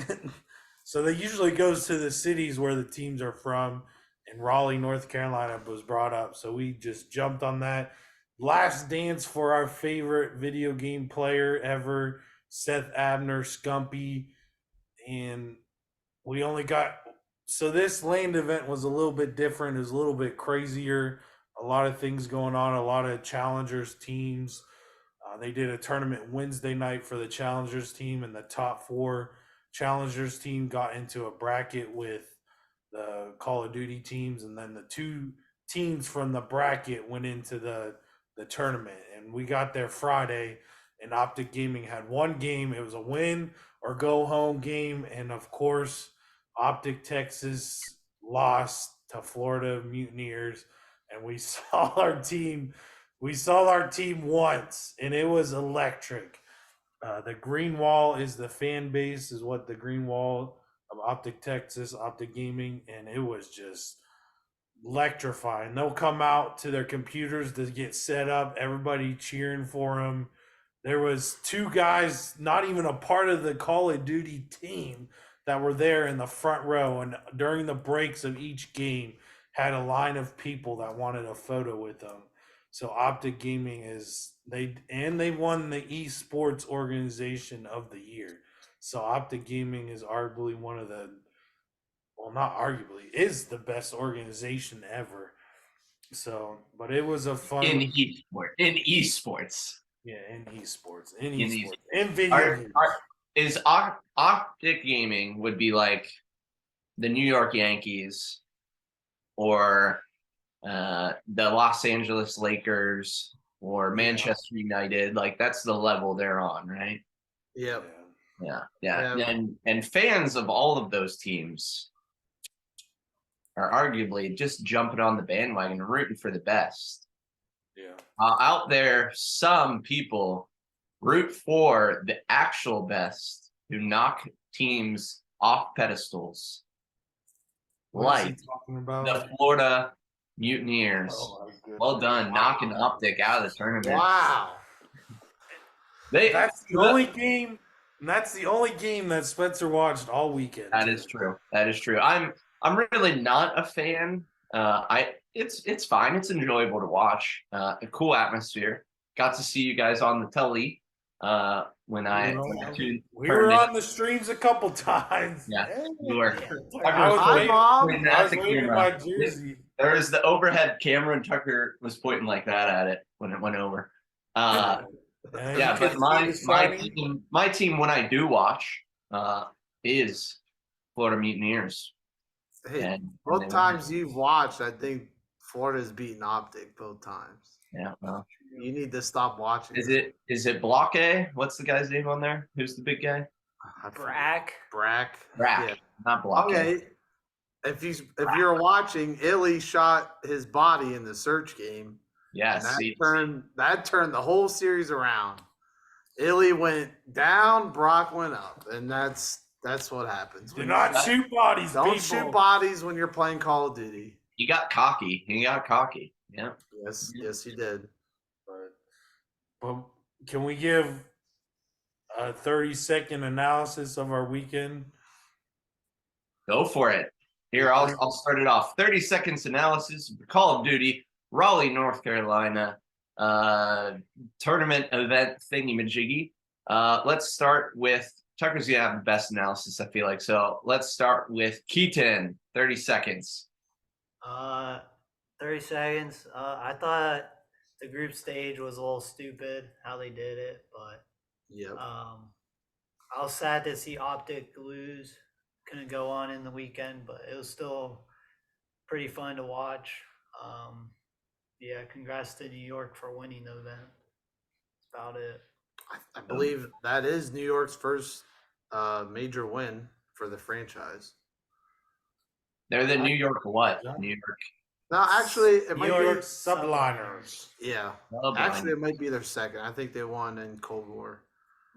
goes to the cities where the teams are from, and Raleigh, North Carolina was brought up. So we just jumped on that. Last dance for our favorite video game player ever, Seth Abner, Scumpy, and we only got so this land event was a little bit different. It was a little bit crazier. A lot of things going on. A lot of challengers teams. They did a tournament Wednesday night for the challengers team, and the top 4 challengers team got into a bracket with the Call of Duty teams, and then the 2 teams from the bracket went into the tournament. And we got there Friday, and Optic Gaming had one game. It was a win or go home game, and of course, Optic Texas lost to Florida Mutineers, and we saw our team. We saw our team once, and it was electric. The Green Wall is the fan base, is what the Green Wall of Optic Texas, Optic Gaming, and it was just electrifying. They'll come out to their computers to get set up, everybody cheering for them. There was 2 guys, not even a part of the Call of Duty team, that were there in the front row, and during the breaks of each game, had a line of people that wanted a photo with them. So Optic Gaming they won the esports organization of the year. So Optic Gaming is arguably one of the, well, not arguably, is the best organization ever. So, but it was a fun in esports. Yeah, in esports, In video games. Is Optic Gaming would be like the New York Yankees or the Los Angeles Lakers or Manchester United. Like that's the level they're on, right? Yep. Yeah. And fans of all of those teams are arguably just jumping on the bandwagon and rooting for the best. Yeah. Out there, some people root for the actual best who knock teams off pedestals, What is he like talking about? the Florida Mutineers. Oh, my goodness. Well done, knocking Optic out of the tournament. Wow. That's the only game. And that's the only game that Spencer watched all weekend. That is true. That is true. I'm really not a fan. It's fine. It's enjoyable to watch. A cool atmosphere. Got to see you guys on the telly when I tuned. We were on the streams a couple times. Yeah, you were. I was waving camera. my jersey. There was the overhead camera, and Tucker was pointing like that at it when it went over. Yeah, but my team when I do watch is Florida Mutineers. Hey, both times you've watched, I think Florida's beaten Optic both times. Yeah, well, you need to stop watching. Is it Block A? What's the guy's name on there? Who's the big guy? Brack. Yeah. Not Block A. If you're watching, Illy shot his body in the search game. Yeah, that turned the whole series around. Illy went down, Brock went up, and that's what happens. Do not shoot bodies. Don't people. shoot bodies when you're playing Call of Duty. He got cocky. Yeah. Yes, he did. But can we give a 30-second analysis of our weekend? Go for it. Here, I'll start it off. 30 seconds analysis of Call of Duty, Raleigh, North Carolina, tournament event thingy-majiggy. Let's start with Tucker's gonna have the best analysis, I feel like. So let's start with Keaton. 30 seconds. 30 seconds. I thought the group stage was a little stupid how they did it, but I was sad to see Optic lose. Couldn't go on in the weekend, but it was still pretty fun to watch. Congrats to New York for winning the event. That's about it. I believe that is New York's first major win for the franchise. They're the New York what? New York. No, actually, it might New York be Subliners. Yeah. Actually, it might be their second. I think they won in Cold War.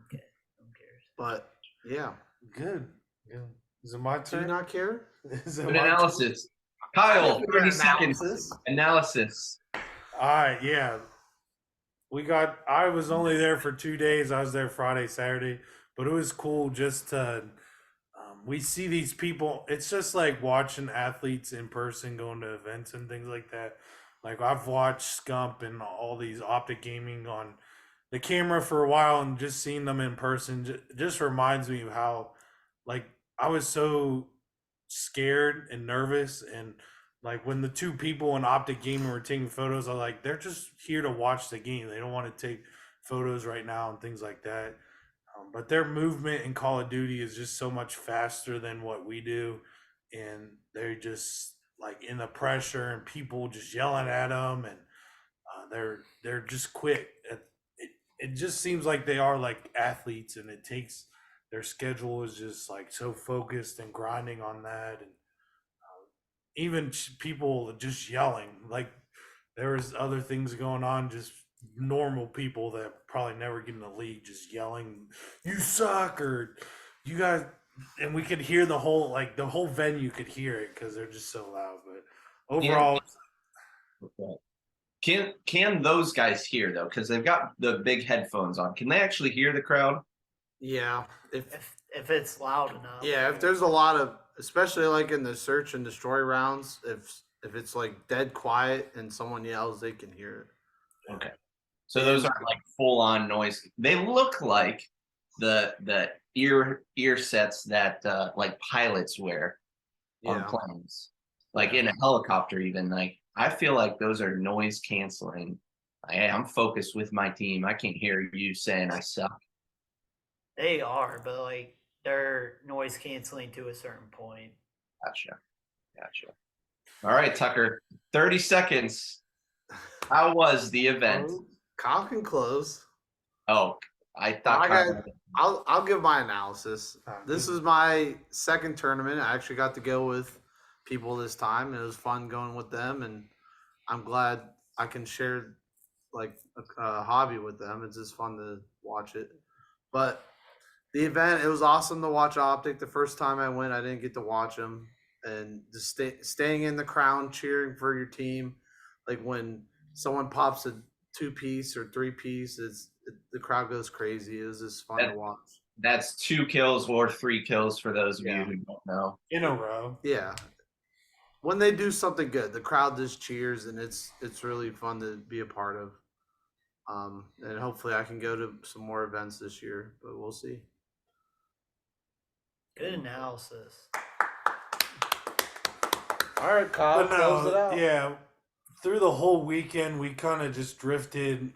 Okay. Who cares? But yeah. Good. Is it my turn? Do you not care? Good analysis. Kyle, 30 seconds. Analysis. All right, yeah. I was only there for 2 days. I was there Friday, Saturday, but it was cool just to we see these people. It's just like watching athletes in person going to events and things like that. Like I've watched Scump and all these Optic Gaming on the camera for a while, and just seeing them in person just reminds me of how, like, I was so scared and nervous. And like when the two people in Optic Gaming were taking photos, I'm like, they're just here to watch the game. They don't want to take photos right now and things like that. But their movement in Call of Duty is just so much faster than what we do, and they're just like in the pressure and people just yelling at them, and they're just quick. It just seems like they are like athletes, and it takes their schedule is just like so focused and grinding on that, and even people just yelling like there was other things going on, just normal people that probably never get in the league just yelling, "You suck," or "You guys," and we could hear the whole venue could hear it because they're just so loud. But overall, Can those guys hear though? Because they've got the big headphones on. Can they actually hear the crowd? Yeah. If it's loud enough. Yeah, if there's a lot of, especially like in the search and destroy rounds, if it's like dead quiet and someone yells, they can hear it. Okay. So those aren't like full on noise. They look like the ear sets that like pilots wear on planes. Like in a helicopter even. Like I feel like those are noise canceling. Hey, I'm focused with my team. I can't hear you saying I suck. They are, but like they're noise canceling to a certain point. Gotcha. All right, Tucker. 30 seconds. How was the event? Kyle can close. Oh, I thought I'll give my analysis. This is my second tournament. I actually got to go with people this time. It was fun going with them, and I'm glad I can share like a hobby with them. It's just fun to watch it. But the event, it was awesome to watch Optic. The first time I went, I didn't get to watch them, and just staying in the crown, cheering for your team, like when someone pops a 2-piece or 3-piece, the crowd goes crazy. It was just fun to watch. That's 2 kills or 3 kills for those of you who don't know. in a row. Yeah. When they do something good, the crowd just cheers, and it's really fun to be a part of. And hopefully I can go to some more events this year, but we'll see. Good analysis. All right, Kyle, But close it out. yeah, through the whole weekend, we kind of just drifted.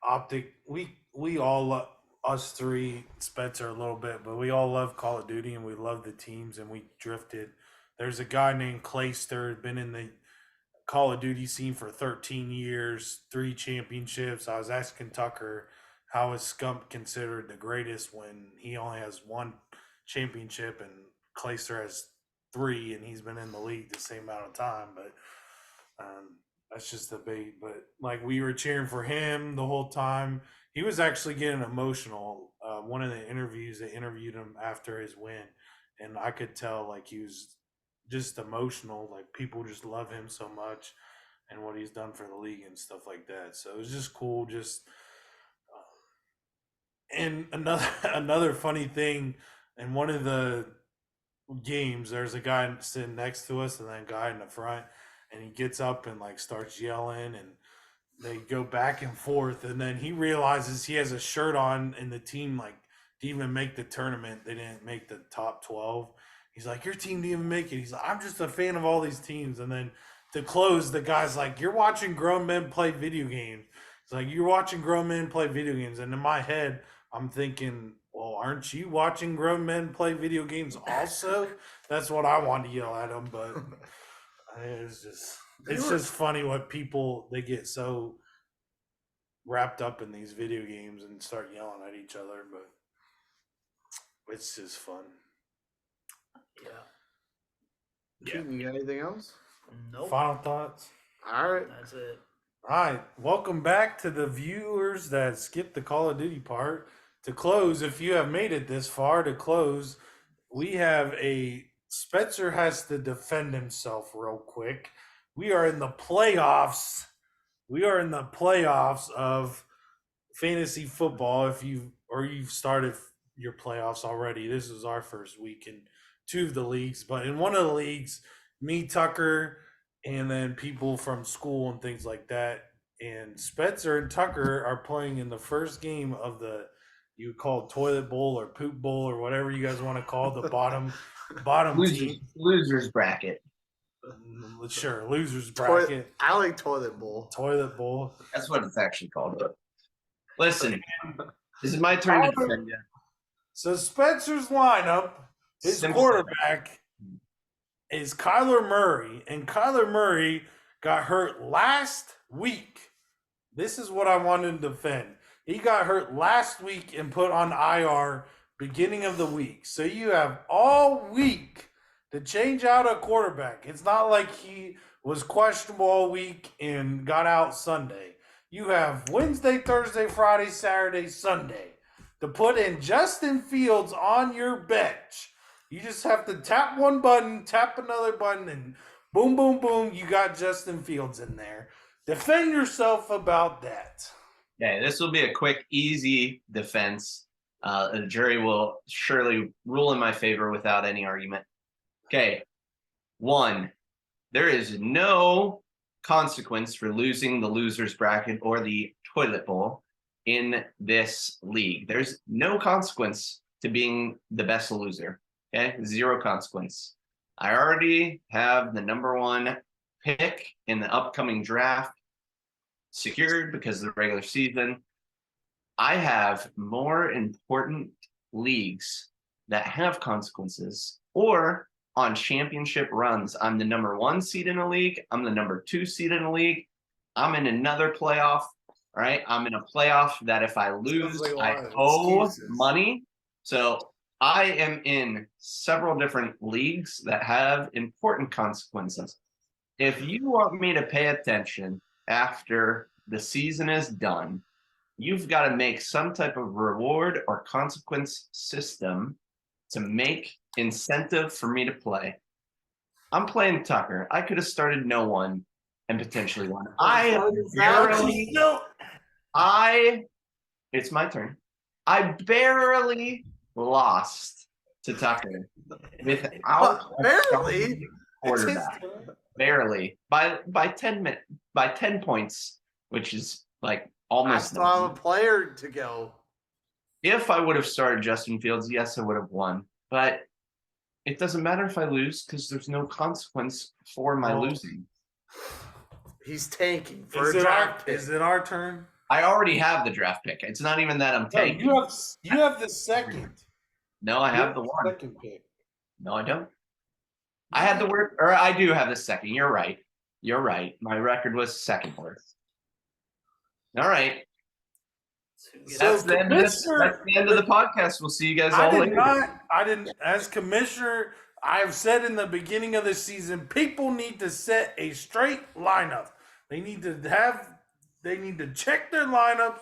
Optic, we all us three, Spencer a little bit, but we all love Call of Duty and we love the teams, and we drifted. There's a guy named Clayster, been in the Call of Duty scene for 13 years, 3 championships. I was asking Tucker how is Scump considered the greatest when he only has 1 championship and Clayster has 3, and he's been in the league the same amount of time. But that's just debate. But like we were cheering for him the whole time. He was actually getting emotional. One of the interviews, they interviewed him after his win, and I could tell like he was just emotional. Like people just love him so much and what he's done for the league and stuff like that. So it was just cool. Just and another funny thing, in one of the games, there's a guy sitting next to us and then a guy in the front, and he gets up and like starts yelling, and they go back and forth, and then he realizes he has a shirt on and the team like didn't even make the tournament. They didn't make the top 12. He's like, your team didn't even make it. He's like, I'm just a fan of all these teams. And then to close, the guy's like, you're watching grown men play video games. It's like, you're watching grown men play video games. And in my head, I'm thinking, well, aren't you watching grown men play video games also? That's what I want to yell at him. But it's just funny what people, they get so wrapped up in these video games and start yelling at each other. But it's just fun. Yeah. Keaton, you got anything else? Nope. Final thoughts? All right. That's it. All right. Welcome back to the viewers that skipped the Call of Duty part. To close, if you have made it this far, to close, we have Spencer has to defend himself real quick. We are in the playoffs. We are in the playoffs of fantasy football. If you've started your playoffs already, this is our first week in 2 of the leagues. But in one of the leagues, me, Tucker, and then people from school and things like that, and Spencer and Tucker are playing in the first game of the, you call it toilet bowl or poop bowl or whatever you guys want to call it, the bottom bottom team. Losers bracket. Sure, losers Toilet, bracket, I like toilet bowl. toilet bowl. That's what it's actually called. Listen, this is my turn to defend you. So Spencer's lineup, his Simple. quarterback is Kyler Murray, and Kyler Murray got hurt last week. This is what I wanted to defend. He got hurt last week and put on IR beginning of the week. So you have all week to change out a quarterback. It's not like he was questionable all week and got out Sunday. You have Wednesday, Thursday, Friday, Saturday, Sunday to put in Justin Fields on your bench. You just have to tap one button, tap another button, and boom, boom, boom, you got Justin Fields in there. Defend yourself about that. Okay, this will be a quick, easy defense. The jury will surely rule in my favor without any argument. Okay, 1, there is no consequence for losing the losers bracket or the toilet bowl in this league. There's no consequence to being the best loser. Okay, 0 consequence. I already have the number 1 pick in the upcoming draft secured because of the regular season. I have more important leagues that have consequences, or on championship runs. I'm the number 1 seed in a league. I'm the number 2 seed in a league. I'm in another playoff. All right. I'm in a playoff that if I lose, like a I lot of owe excuses. money. So I am in several different leagues that have important consequences. If you want me to pay attention after the season is done, you've got to make some type of reward or consequence system to make incentive for me to play. I'm playing Tucker. I could have started no one and potentially won. It's my turn. I barely lost to Tucker without Barely? quarterback. Barely by 10 points, which is like I almost still have nothing. a player to go. If I would have started Justin Fields, yes, I would have won. But it doesn't matter if I lose because there's no consequence for my losing. He's tanking for Is a it, draft pick. is it our turn? I already have the draft pick. It's not even that I'm No, tanking. you have the second. No, I You have the one. second pick. No, I don't. I had the word, or I do have the second. You're right. You're right. My record was second worst. All right. That's the end of the podcast. We'll see you guys all later. As commissioner, I've said in the beginning of the season, people need to set a straight lineup. They need to check their lineups,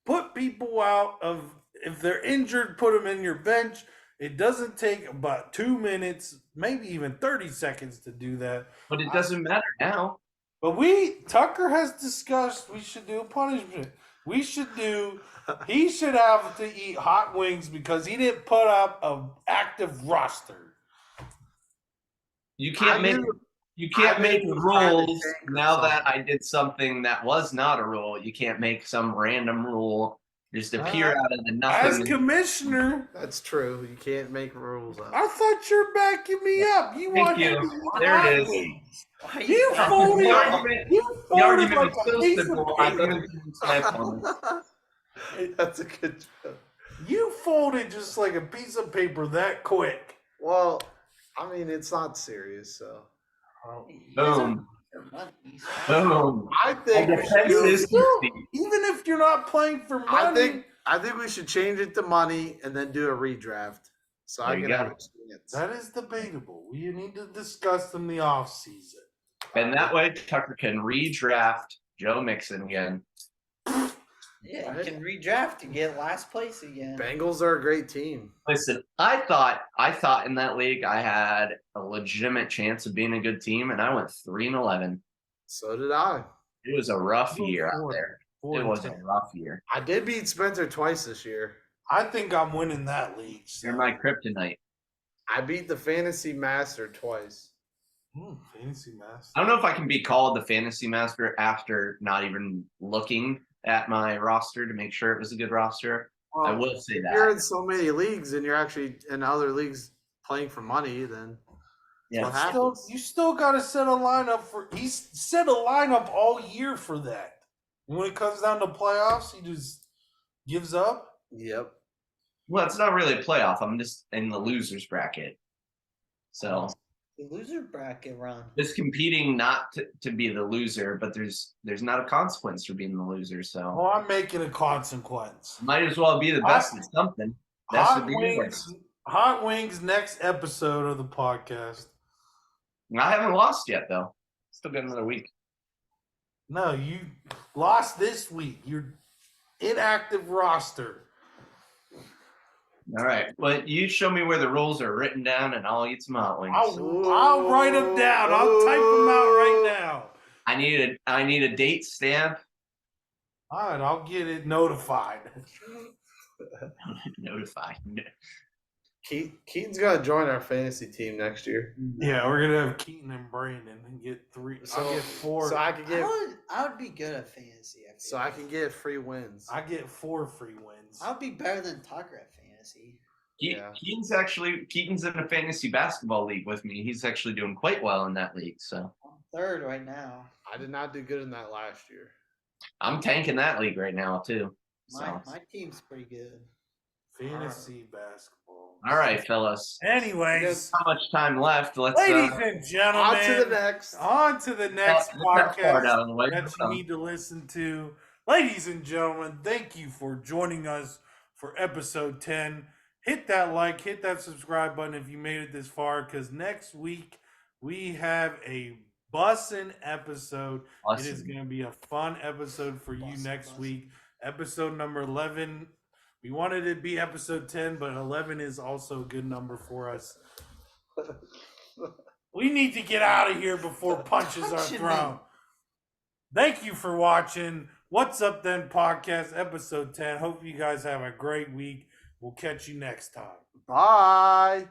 put people out of, if they're injured, put them in your bench. It doesn't take about 2 minutes, maybe even 30 seconds to do that. But it doesn't matter now. But Tucker has discussed we should do a punishment. He should have to eat hot wings because he didn't put up an active roster. You can't make rules now that I did something that was not a rule. You can't make some random rule just appear out of the nothing. As commissioner, That's true. You can't make rules up. I thought you're backing me up. You Thank want you. him to eat There hot it is. wings. Why are You you folded. The You argument folded like is a so piece of simple. I'm paper. going to use my opponent. That's a good joke. You folded just like a piece of paper that quick. Well, I mean, it's not serious, so. Boom. Boom. I think we should Even if you're not playing for money, I think we should change it to money and then do a redraft. So There I you can go. have a chance. that is debatable. We need to discuss in the off season. And that way, Tucker can redraft Joe Mixon again. Yeah, you can redraft to get last place again. Bengals are a great team. Listen, I thought in that league I had a legitimate chance of being a good team, and I went 3-11. So did I. It was a rough You were year out 4 there. and It was a 10. rough year. I did beat Spencer twice this year. I think I'm winning that league. So. You're my kryptonite. I beat the fantasy master twice. Fantasy master. I don't know if I can be called the fantasy master after not even looking at my roster to make sure it was a good roster. I will say You're that. in so many leagues, and you're actually in other leagues playing for money, then Yeah. what happens. You still got to set a lineup for. He's set a lineup all year for that. When it comes down to playoffs, he just gives up. Yep. Well, it's not really a playoff. I'm just in the losers bracket. So The loser bracket run. just competing not to be the loser, but there's not a consequence for being the loser. So Oh, I'm making a consequence. might as well be the best at something. That should Hot be wings. yours. Hot wings. Next episode of the podcast. I haven't lost yet though. Still got another week. No, you lost this week. You're inactive roster. All right. Well, you show me where the rules are written down, and I'll eat some hot wings. I'll write them down. I'll type them out right now. I need a date stamp. All right, I'll get it notified. Notified. Keaton's gonna join our fantasy team next year. Yeah, we're gonna have Keaton and Brandon and get 3. I'll get 4. So I could get. I would be good at fantasy. So I can get free wins. I get 4 free wins. I would be better than Tucker at fantasy. Yeah. Keaton's in a fantasy basketball league with me. He's actually doing quite well in that league. So I'm third right now. I did not do good in that last year. I'm tanking that league right now too. My So team's pretty good. Fantasy basketball. all right, fellas. Anyways, How much time left? Let's ladies and gentlemen, On to the next. On to the next Get that part out of the podcast way. that you need to listen to. Ladies and gentlemen, thank you for joining us for episode 10. Hit that like, hit that subscribe button if you made it this far, because next week we have a bussin' episode. It is going to be a fun episode for you next week. Episode number 11. We wanted it to be episode 10, but 11 is also a good number for us. We need to get out of here before punches are thrown. Thank you for watching What's Up Then Podcast, episode 10. Hope you guys have a great week. We'll catch you next time. Bye.